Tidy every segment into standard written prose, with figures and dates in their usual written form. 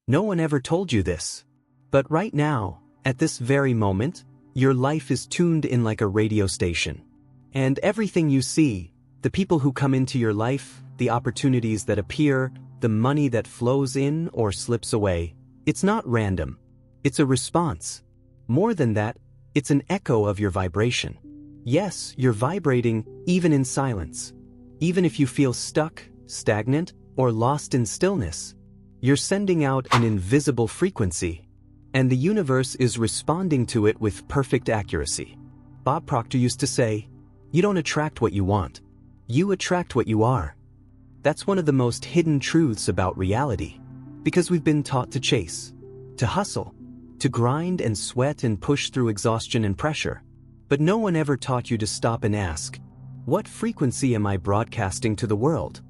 No one ever told you this. But right now, at this very moment, your life is tuned in like a radio station. And everything you see, the people who come into your life, the opportunities that appear, the money that flows in or slips away, it's not random. It's a response. More than that, it's an echo of your vibration. Yes, you're vibrating even in silence. Even if you feel stuck, stagnant, or lost in stillness, you're sending out an invisible frequency, and the universe is responding to it with perfect accuracy. Bob Proctor used to say, "You don't attract what you want. You attract what you are." That's one of the most hidden truths about reality, because we've been taught to chase, to hustle, to grind and sweat and push through exhaustion and pressure. But no one ever taught you to stop and ask, what frequency am I broadcasting to the world?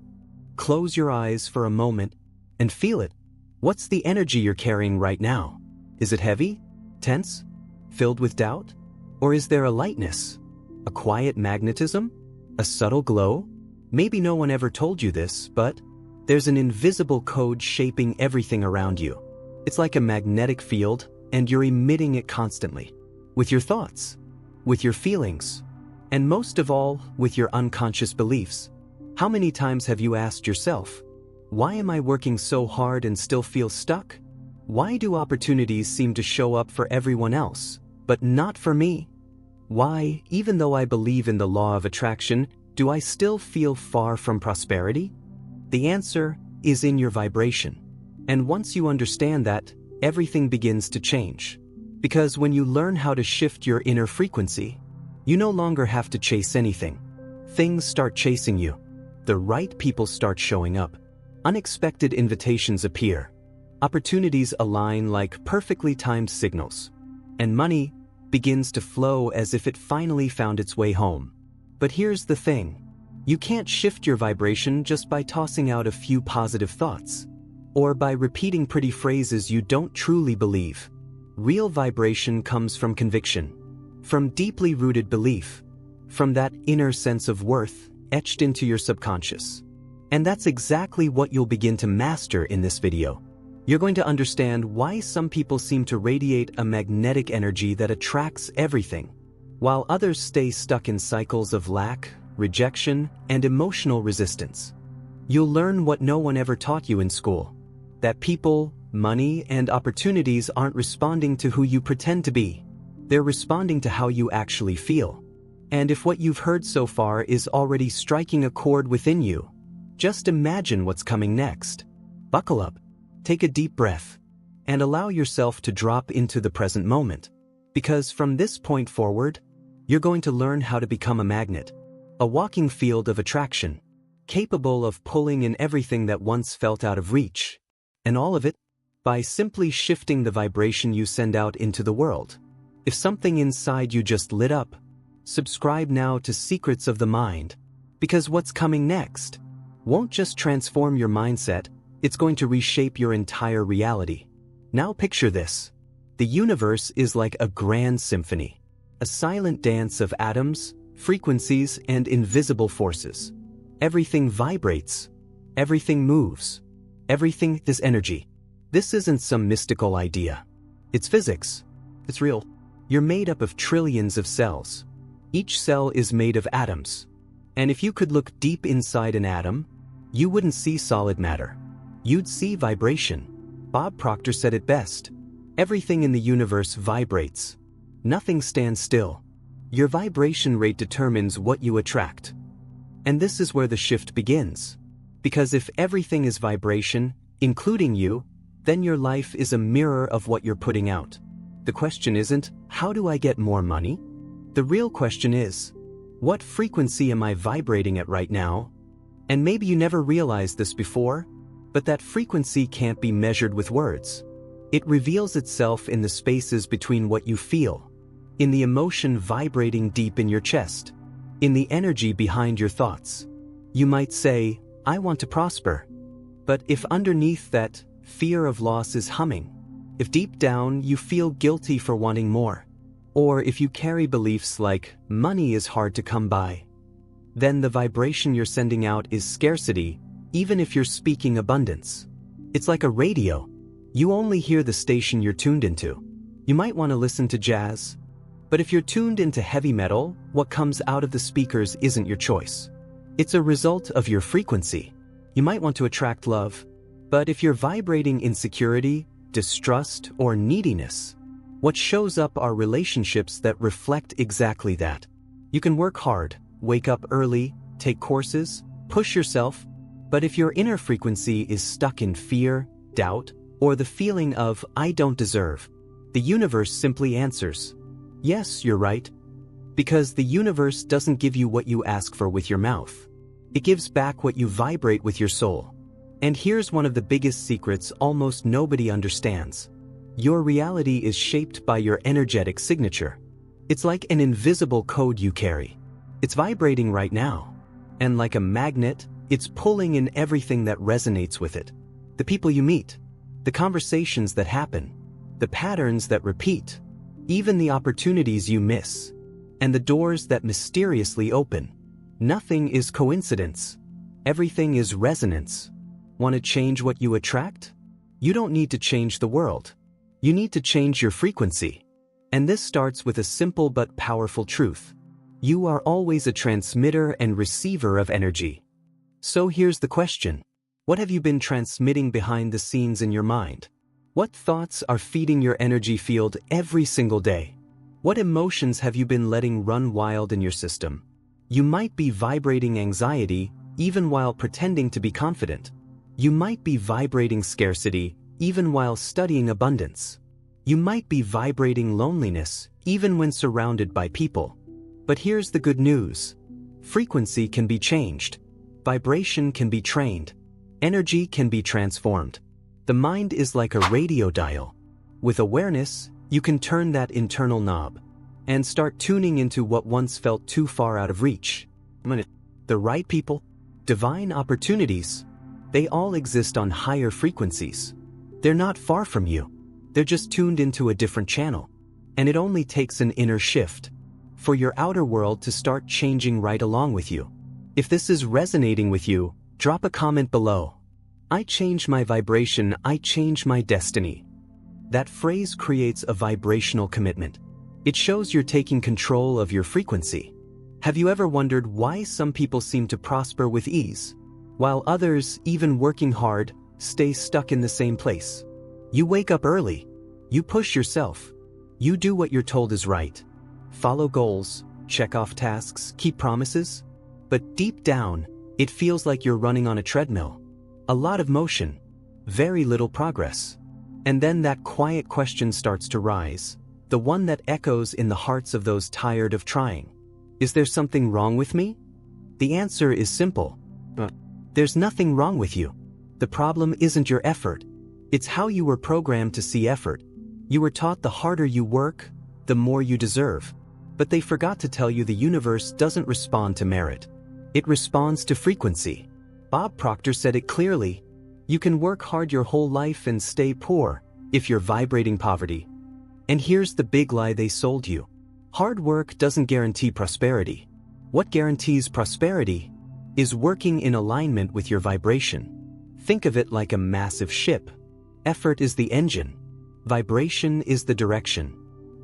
Close your eyes for a moment and feel it. What's the energy you're carrying right now? Is it heavy, tense, filled with doubt? Or is there a lightness, a quiet magnetism, a subtle glow? Maybe no one ever told you this, but there's an invisible code shaping everything around you. It's like a magnetic field, and you're emitting it constantly. With your thoughts, with your feelings, and most of all, with your unconscious beliefs. How many times have you asked yourself, why am I working so hard and still feel stuck? Why do opportunities seem to show up for everyone else, but not for me? Why, even though I believe in the law of attraction, do I still feel far from prosperity? The answer is in your vibration. And once you understand that, everything begins to change. Because when you learn how to shift your inner frequency, you no longer have to chase anything. Things start chasing you. The right people start showing up. Unexpected invitations appear. Opportunities align like perfectly timed signals. And money begins to flow as if it finally found its way home. But here's the thing. You can't shift your vibration just by tossing out a few positive thoughts, or by repeating pretty phrases you don't truly believe. Real vibration comes from conviction, from deeply rooted belief, from that inner sense of worth etched into your subconscious. And that's exactly what you'll begin to master in this video. You're going to understand why some people seem to radiate a magnetic energy that attracts everything, while others stay stuck in cycles of lack, rejection, and emotional resistance. You'll learn what no one ever taught you in school, that people, money, and opportunities aren't responding to who you pretend to be. They're responding to how you actually feel. And if what you've heard so far is already striking a chord within you, just imagine what's coming next. Buckle up, take a deep breath, and allow yourself to drop into the present moment. Because from this point forward, you're going to learn how to become a magnet, a walking field of attraction, capable of pulling in everything that once felt out of reach. And all of it, by simply shifting the vibration you send out into the world. If something inside you just lit up, subscribe now to Secrets of the Mind, because what's coming next won't just transform your mindset, it's going to reshape your entire reality. Now picture this. The universe is like a grand symphony, a silent dance of atoms, frequencies, and invisible forces. Everything vibrates, everything moves, everything is energy. This isn't some mystical idea. It's physics. It's real. You're made up of trillions of cells. Each cell is made of atoms. And if you could look deep inside an atom, you wouldn't see solid matter. You'd see vibration. Bob Proctor said it best. Everything in the universe vibrates. Nothing stands still. Your vibration rate determines what you attract. And this is where the shift begins. Because if everything is vibration, including you, then your life is a mirror of what you're putting out. The question isn't, how do I get more money? The real question is, what frequency am I vibrating at right now? And maybe you never realized this before, but that frequency can't be measured with words. It reveals itself in the spaces between what you feel, in the emotion vibrating deep in your chest, in the energy behind your thoughts. You might say, I want to prosper. But if underneath that, fear of loss is humming, if deep down you feel guilty for wanting more, or if you carry beliefs like money is hard to come by, then the vibration you're sending out is scarcity, even if you're speaking abundance. It's like a radio. You only hear the station you're tuned into. You might want to listen to jazz, but if you're tuned into heavy metal, what comes out of the speakers isn't your choice. It's a result of your frequency. You might want to attract love, but if you're vibrating insecurity, distrust, or neediness, what shows up are relationships that reflect exactly that. You can work hard, wake up early, take courses, push yourself, but if your inner frequency is stuck in fear, doubt, or the feeling of, I don't deserve, the universe simply answers, yes, you're right. Because the universe doesn't give you what you ask for with your mouth. It gives back what you vibrate with your soul. And here's one of the biggest secrets almost nobody understands. Your reality is shaped by your energetic signature. It's like an invisible code you carry. It's vibrating right now. And like a magnet, it's pulling in everything that resonates with it. The people you meet, the conversations that happen, the patterns that repeat, even the opportunities you miss, and the doors that mysteriously open. Nothing is coincidence. Everything is resonance. Want to change what you attract? You don't need to change the world. You need to change your frequency. And this starts with a simple but powerful truth. You are always a transmitter and receiver of energy. So here's the question. What have you been transmitting behind the scenes in your mind? What thoughts are feeding your energy field every single day? What emotions have you been letting run wild in your system? You might be vibrating anxiety even while pretending to be confident. You might be vibrating scarcity even while studying abundance. You might be vibrating loneliness even when surrounded by people. But here's the good news. Frequency can be changed. Vibration can be trained. Energy can be transformed. The mind is like a radio dial. With awareness, you can turn that internal knob and start tuning into what once felt too far out of reach. The right people, divine opportunities, they all exist on higher frequencies. They're not far from you. They're just tuned into a different channel. And it only takes an inner shift for your outer world to start changing right along with you. If this is resonating with you, drop a comment below. I change my vibration, I change my destiny. That phrase creates a vibrational commitment. It shows you're taking control of your frequency. Have you ever wondered why some people seem to prosper with ease, while others, even working hard, stay stuck in the same place? You wake up early. You push yourself. You do what you're told is right. Follow goals, check off tasks, keep promises. But deep down, it feels like you're running on a treadmill. A lot of motion, very little progress. And then that quiet question starts to rise, the one that echoes in the hearts of those tired of trying. Is there something wrong with me? The answer is simple. There's nothing wrong with you. The problem isn't your effort. It's how you were programmed to see effort. You were taught the harder you work, the more you deserve. But they forgot to tell you the universe doesn't respond to merit. It responds to frequency. Bob Proctor said it clearly. You can work hard your whole life and stay poor if you're vibrating poverty. And here's the big lie they sold you. Hard work doesn't guarantee prosperity. What guarantees prosperity is working in alignment with your vibration. Think of it like a massive ship. Effort is the engine. Vibration is the direction.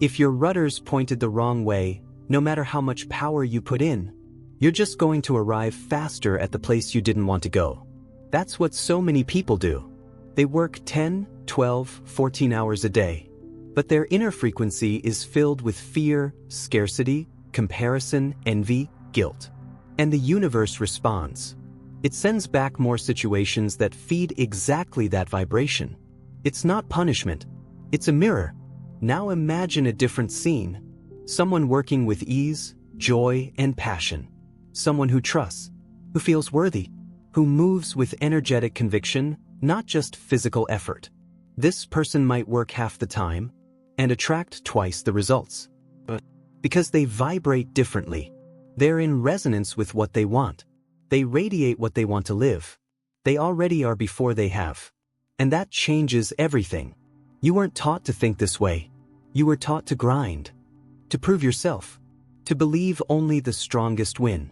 If your rudder's pointed the wrong way, no matter how much power you put in, you're just going to arrive faster at the place you didn't want to go. That's what so many people do. They work 10, 12, 14 hours a day. But their inner frequency is filled with fear, scarcity, comparison, envy, guilt. And the universe responds. It sends back more situations that feed exactly that vibration. It's not punishment. It's a mirror. Now imagine a different scene. Someone working with ease, joy, and passion. Someone who trusts, who feels worthy, who moves with energetic conviction, not just physical effort. This person might work half the time and attract twice the results. But because they vibrate differently, they're in resonance with what they want. They radiate what they want to live. They already are before they have. And that changes everything. You weren't taught to think this way. You were taught to grind, to prove yourself, to believe only the strongest win.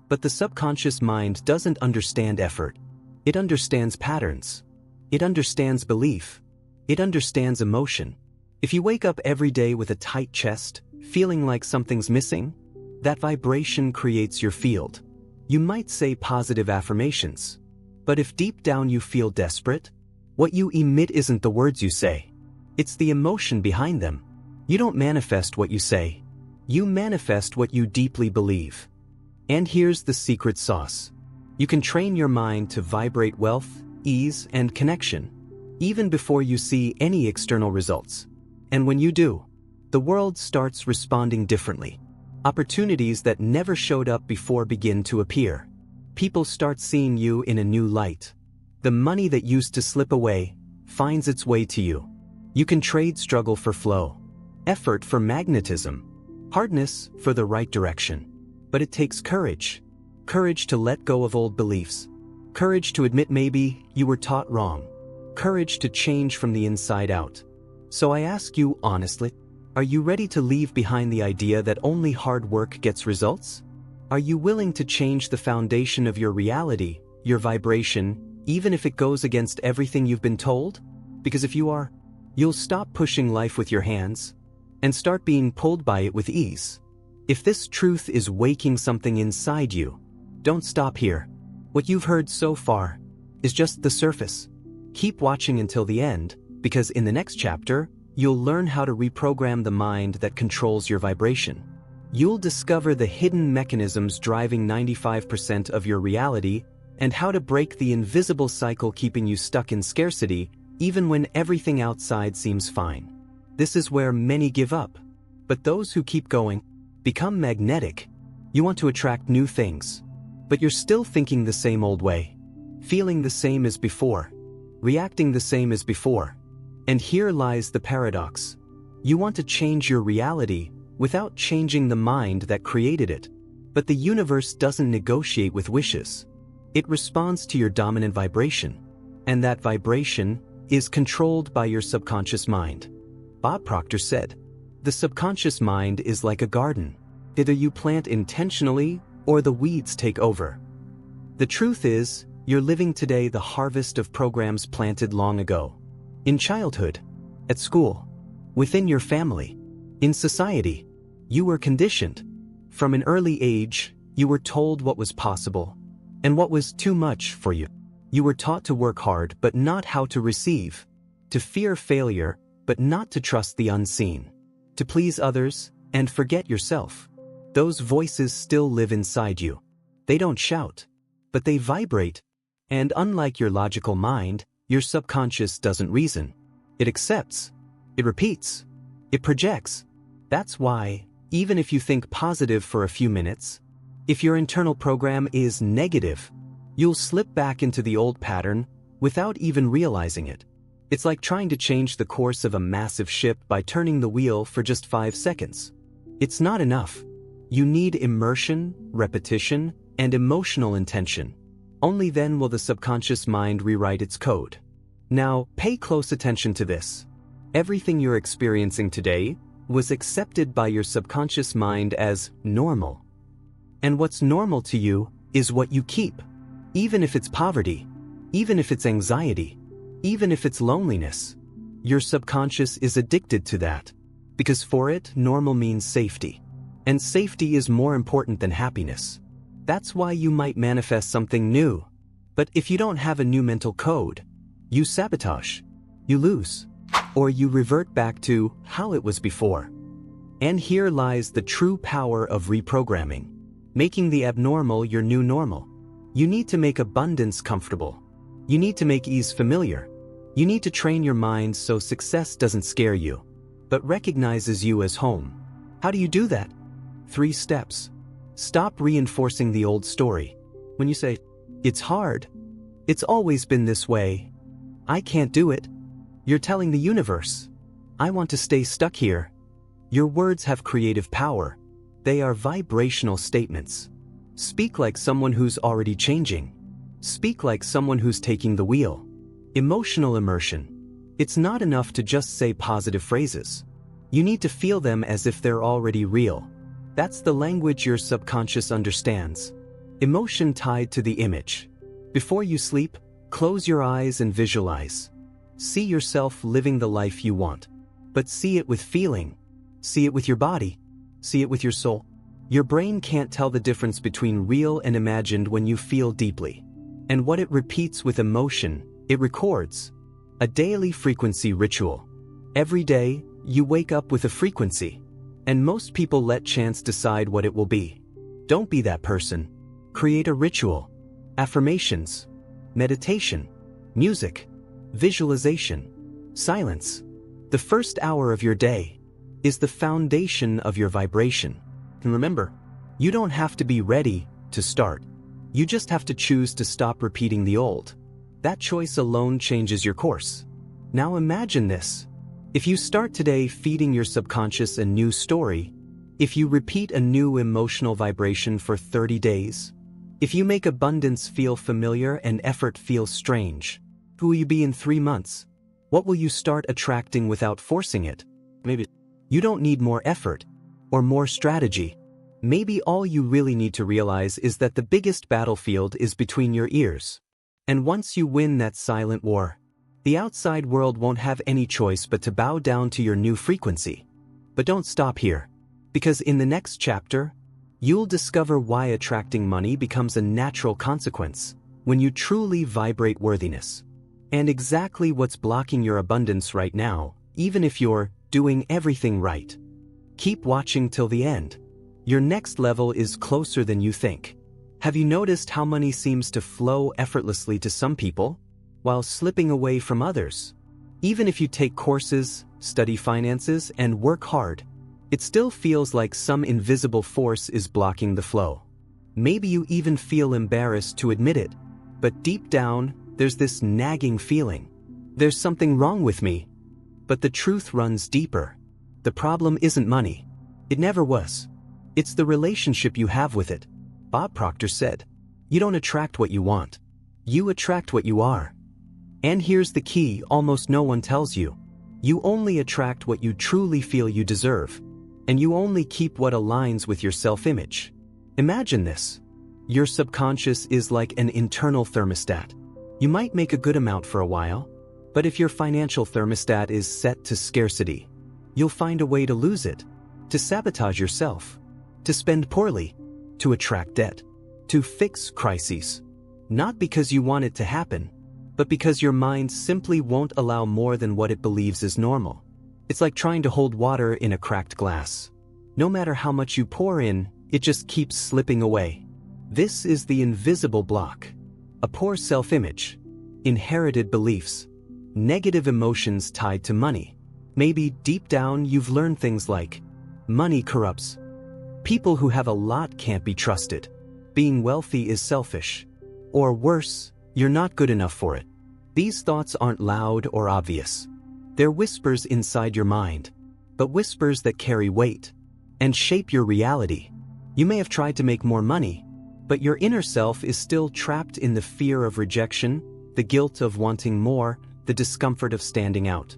But the subconscious mind doesn't understand effort. It understands patterns. It understands belief. It understands emotion. If you wake up every day with a tight chest, feeling like something's missing, that vibration creates your field. You might say positive affirmations, but if deep down you feel desperate, what you emit isn't the words you say. It's the emotion behind them. You don't manifest what you say. You manifest what you deeply believe. And here's the secret sauce. You can train your mind to vibrate wealth, ease, and connection, even before you see any external results. And when you do, the world starts responding differently. Opportunities that never showed up before begin to appear. People start seeing you in a new light. The money that used to slip away finds its way to you. You can trade struggle for flow, effort for magnetism, hardness for the right direction. But it takes courage. Courage to let go of old beliefs. Courage to admit maybe you were taught wrong. Courage to change from the inside out. So I ask you honestly, are you ready to leave behind the idea that only hard work gets results? Are you willing to change the foundation of your reality, your vibration, even if it goes against everything you've been told? Because if you are, you'll stop pushing life with your hands and start being pulled by it with ease. If this truth is waking something inside you, don't stop here. What you've heard so far is just the surface. Keep watching until the end, because in the next chapter, you'll learn how to reprogram the mind that controls your vibration. You'll discover the hidden mechanisms driving 95% of your reality and how to break the invisible cycle keeping you stuck in scarcity even when everything outside seems fine. This is where many give up, but those who keep going become magnetic. You want to attract new things, but you're still thinking the same old way, feeling the same as before, reacting the same as before. And here lies the paradox. You want to change your reality without changing the mind that created it. But the universe doesn't negotiate with wishes. It responds to your dominant vibration. And that vibration is controlled by your subconscious mind. Bob Proctor said, "The subconscious mind is like a garden. Either you plant intentionally or the weeds take over." The truth is, you're living today the harvest of programs planted long ago. In childhood, at school, within your family, in society, you were conditioned. From an early age, you were told what was possible and what was too much for you. You were taught to work hard but not how to receive, to fear failure but not to trust the unseen, to please others and forget yourself. Those voices still live inside you. They don't shout, but they vibrate. And unlike your logical mind, your subconscious doesn't reason. It accepts. It repeats. It projects. That's why, even if you think positive for a few minutes, if your internal program is negative, you'll slip back into the old pattern without even realizing it. It's like trying to change the course of a massive ship by turning the wheel for just 5 seconds. It's not enough. You need immersion, repetition, and emotional intention. Only then will the subconscious mind rewrite its code. Now, pay close attention to this. Everything you're experiencing today was accepted by your subconscious mind as normal. And what's normal to you is what you keep. Even if it's poverty, even if it's anxiety, even if it's loneliness, your subconscious is addicted to that. Because for it, normal means safety. And safety is more important than happiness. That's why you might manifest something new. But if you don't have a new mental code, you sabotage, you lose, or you revert back to how it was before. And here lies the true power of reprogramming, making the abnormal your new normal. You need to make abundance comfortable. You need to make ease familiar. You need to train your mind so success doesn't scare you, but recognizes you as home. How do you do that? 3 steps. Stop reinforcing the old story. When you say, "It's hard. It's always been this way. I can't do it," you're telling the universe, "I want to stay stuck here." Your words have creative power. They are vibrational statements. Speak like someone who's already changing. Speak like someone who's taking the wheel. Emotional immersion. It's not enough to just say positive phrases. You need to feel them as if they're already real. That's the language your subconscious understands. Emotion tied to the image. Before you sleep, close your eyes and visualize. See yourself living the life you want. But see it with feeling. See it with your body. See it with your soul. Your brain can't tell the difference between real and imagined when you feel deeply. And what it repeats with emotion, it records. A daily frequency ritual. Every day, you wake up with a frequency. And most people let chance decide what it will be. Don't be that person. Create a ritual. Affirmations. Meditation. Music. Visualization. Silence. The first hour of your day is the foundation of your vibration. And remember, you don't have to be ready to start. You just have to choose to stop repeating the old. That choice alone changes your course. Now imagine this. If you start today feeding your subconscious a new story, if you repeat a new emotional vibration for 30 days, if you make abundance feel familiar and effort feel strange, who will you be in 3 months? What will you start attracting without forcing it? Maybe you don't need more effort or more strategy. Maybe all you really need to realize is that the biggest battlefield is between your ears. And once you win that silent war, the outside world won't have any choice but to bow down to your new frequency. But don't stop here, because in the next chapter, you'll discover why attracting money becomes a natural consequence when you truly vibrate worthiness. And exactly what's blocking your abundance right now, even if you're doing everything right. Keep watching till the end. Your next level is closer than you think. Have you noticed how money seems to flow effortlessly to some people, while slipping away from others? Even if you take courses, study finances, and work hard, it still feels like some invisible force is blocking the flow. Maybe you even feel embarrassed to admit it, but deep down, there's this nagging feeling. There's something wrong with me. But the truth runs deeper. The problem isn't money. It never was. It's the relationship you have with it. Bob Proctor said, "You don't attract what you want. You attract what you are." And here's the key almost no one tells you. You only attract what you truly feel you deserve. And you only keep what aligns with your self-image. Imagine this. Your subconscious is like an internal thermostat. You might make a good amount for a while, but if your financial thermostat is set to scarcity, you'll find a way to lose it, to sabotage yourself, to spend poorly, to attract debt, to fix crises. Not because you want it to happen, but because your mind simply won't allow more than what it believes is normal. It's like trying to hold water in a cracked glass. No matter how much you pour in, it just keeps slipping away. This is the invisible block. A poor self-image, inherited beliefs, negative emotions tied to money. Maybe deep down you've learned things like, money corrupts. People who have a lot can't be trusted. Being wealthy is selfish. Or worse, you're not good enough for it. These thoughts aren't loud or obvious. They're whispers inside your mind, but whispers that carry weight and shape your reality. You may have tried to make more money, but your inner self is still trapped in the fear of rejection, the guilt of wanting more, the discomfort of standing out.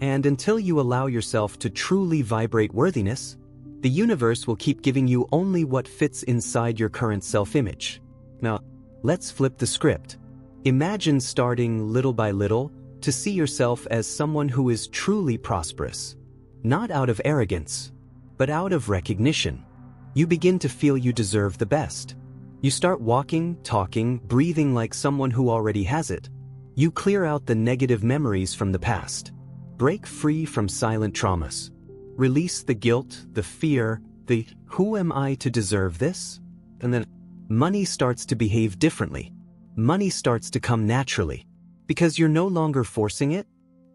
And until you allow yourself to truly vibrate worthiness, the universe will keep giving you only what fits inside your current self-image. Now, let's flip the script. Imagine starting little by little to see yourself as someone who is truly prosperous. Not out of arrogance, but out of recognition. You begin to feel you deserve the best. You start walking, talking, breathing like someone who already has it. You clear out the negative memories from the past. Break free from silent traumas. Release the guilt, the fear, the "who am I to deserve this?" And then money starts to behave differently. Money starts to come naturally. Because you're no longer forcing it,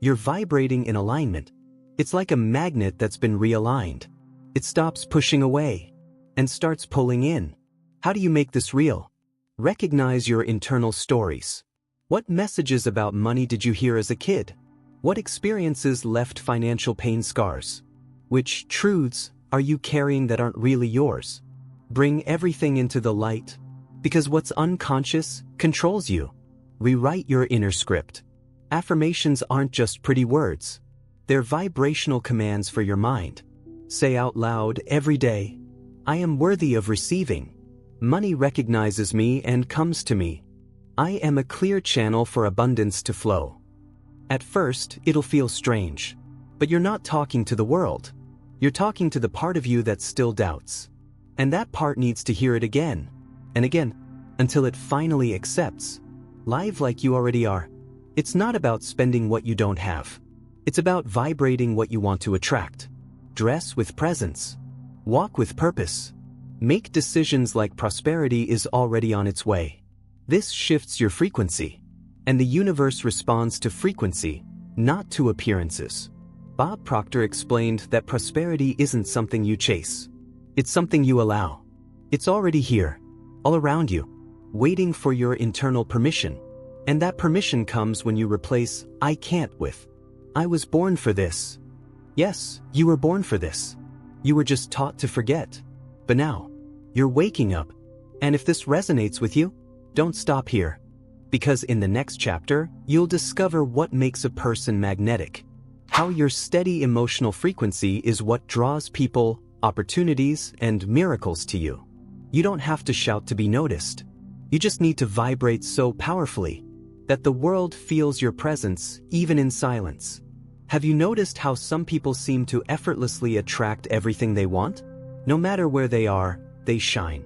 you're vibrating in alignment. It's like a magnet that's been realigned. It stops pushing away and starts pulling in. How do you make this real? Recognize your internal stories. What messages about money did you hear as a kid? What experiences left financial pain scars? Which truths are you carrying that aren't really yours? Bring everything into the light, because what's unconscious controls you. Rewrite your inner script. Affirmations aren't just pretty words. They're vibrational commands for your mind. Say out loud every day, "I am worthy of receiving. Money recognizes me and comes to me. I am a clear channel for abundance to flow." At first, it'll feel strange. But you're not talking to the world. You're talking to the part of you that still doubts. And that part needs to hear it again and again until it finally accepts. Live like you already are. It's not about spending what you don't have. It's about vibrating what you want to attract. Dress with presence. Walk with purpose. Make decisions like prosperity is already on its way. This shifts your frequency. And the universe responds to frequency, not to appearances. Bob Proctor explained that prosperity isn't something you chase. It's something you allow. It's already here, all around you, waiting for your internal permission. And that permission comes when you replace "I can't" with "I was born for this." Yes, you were born for this. You were just taught to forget. But now, you're waking up. And if this resonates with you, don't stop here. Because in the next chapter, you'll discover what makes a person magnetic. How your steady emotional frequency is what draws people, opportunities, and miracles to you. You don't have to shout to be noticed. You just need to vibrate so powerfully that the world feels your presence, even in silence. Have you noticed how some people seem to effortlessly attract everything they want? No matter where they are, they shine.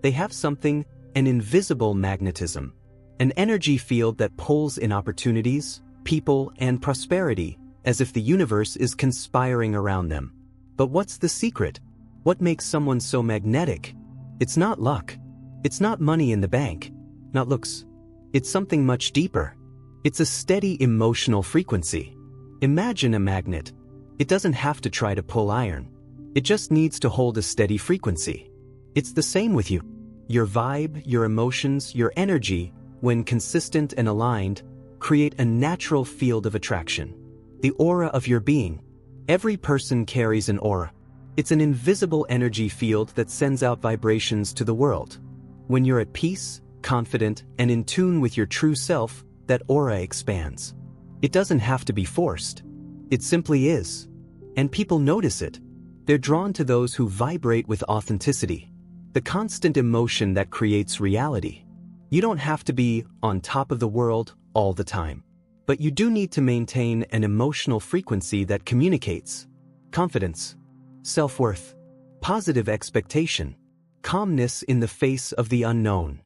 They have something, an invisible magnetism, an energy field that pulls in opportunities, people, and prosperity, as if the universe is conspiring around them. But what's the secret? What makes someone so magnetic? It's not luck. It's not money in the bank. Not looks. It's something much deeper. It's a steady emotional frequency. Imagine a magnet. It doesn't have to try to pull iron. It just needs to hold a steady frequency. It's the same with you. Your vibe, your emotions, your energy, when consistent and aligned, create a natural field of attraction. The aura of your being. Every person carries an aura. It's an invisible energy field that sends out vibrations to the world. When you're at peace, confident, and in tune with your true self, that aura expands. It doesn't have to be forced. It simply is. And people notice it. They're drawn to those who vibrate with authenticity. The constant emotion that creates reality. You don't have to be on top of the world all the time. But you do need to maintain an emotional frequency that communicates confidence, self-worth, positive expectation, calmness in the face of the unknown.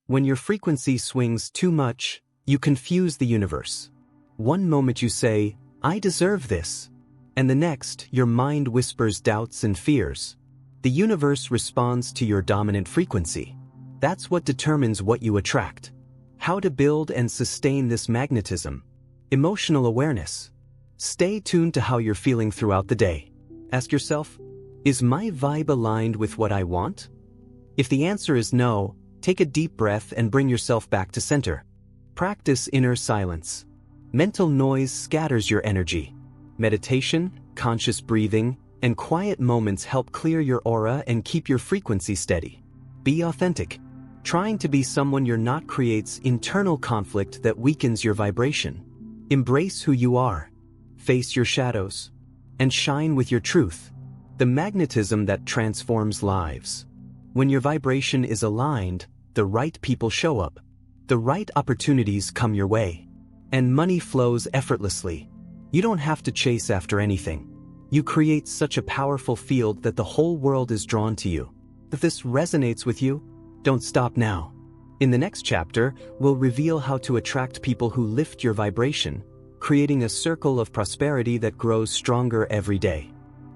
When your frequency swings too much, you confuse the universe. One moment you say, "I deserve this," and the next, your mind whispers doubts and fears. The universe responds to your dominant frequency. That's what determines what you attract. How to build and sustain this magnetism. Emotional awareness. Stay tuned to how you're feeling throughout the day. Ask yourself, is my vibe aligned with what I want? If the answer is no, take a deep breath and bring yourself back to center. Practice inner silence. Mental noise scatters your energy. Meditation, conscious breathing, and quiet moments help clear your aura and keep your frequency steady. Be authentic. Trying to be someone you're not creates internal conflict that weakens your vibration. Embrace who you are. Face your shadows. And shine with your truth. The magnetism that transforms lives. When your vibration is aligned, the right people show up. The right opportunities come your way. And money flows effortlessly. You don't have to chase after anything. You create such a powerful field that the whole world is drawn to you. If this resonates with you, don't stop now. In the next chapter, we'll reveal how to attract people who lift your vibration, creating a circle of prosperity that grows stronger every day.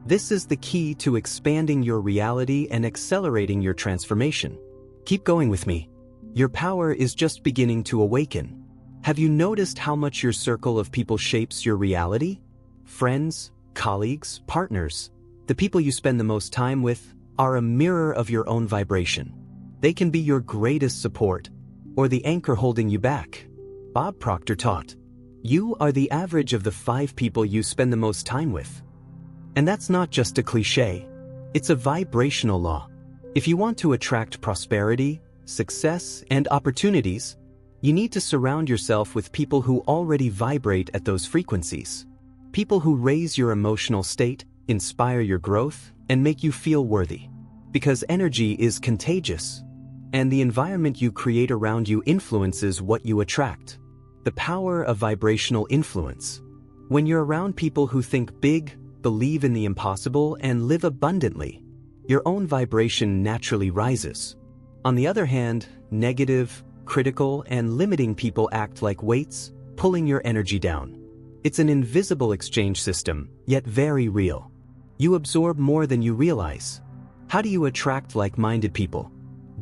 This is the key to expanding your reality and accelerating your transformation. Keep going with me. Your power is just beginning to awaken. Have you noticed how much your circle of people shapes your reality? Friends, colleagues, partners, the people you spend the most time with, are a mirror of your own vibration. They can be your greatest support, or the anchor holding you back. Bob Proctor taught, you are the average of the 5 people you spend the most time with. And that's not just a cliche. It's a vibrational law. If you want to attract prosperity, success, and opportunities, you need to surround yourself with people who already vibrate at those frequencies. People who raise your emotional state, inspire your growth, and make you feel worthy. Because energy is contagious. And the environment you create around you influences what you attract. The power of vibrational influence. When you're around people who think big, believe in the impossible, and live abundantly, your own vibration naturally rises. On the other hand, negative, critical, and limiting people act like weights, pulling your energy down. It's an invisible exchange system, yet very real. You absorb more than you realize. How do you attract like-minded people?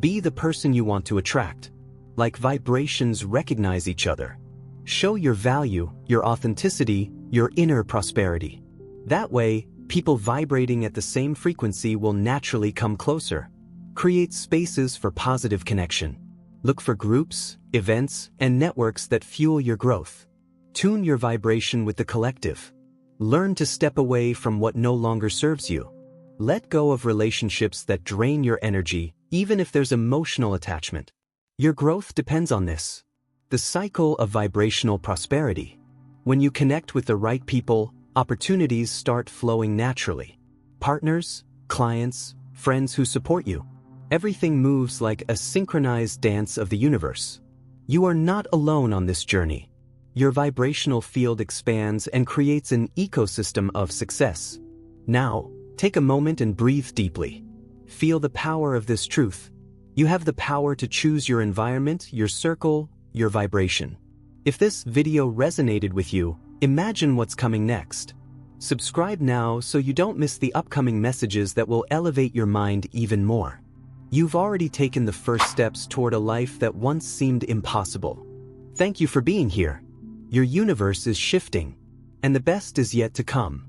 Be the person you want to attract. Like vibrations recognize each other. Show your value, your authenticity, your inner prosperity. That way, people vibrating at the same frequency will naturally come closer. Create spaces for positive connection. Look for groups, events, and networks that fuel your growth. Tune your vibration with the collective. Learn to step away from what no longer serves you. Let go of relationships that drain your energy, even if there's emotional attachment. Your growth depends on this. The cycle of vibrational prosperity. When you connect with the right people, opportunities start flowing naturally. Partners, clients, friends who support you. Everything moves like a synchronized dance of the universe. You are not alone on this journey. Your vibrational field expands and creates an ecosystem of success. Now, take a moment and breathe deeply. Feel the power of this truth. You have the power to choose your environment, your circle, your vibration. If this video resonated with you, imagine what's coming next. Subscribe now so you don't miss the upcoming messages that will elevate your mind even more. You've already taken the first steps toward a life that once seemed impossible. Thank you for being here. Your universe is shifting, and the best is yet to come.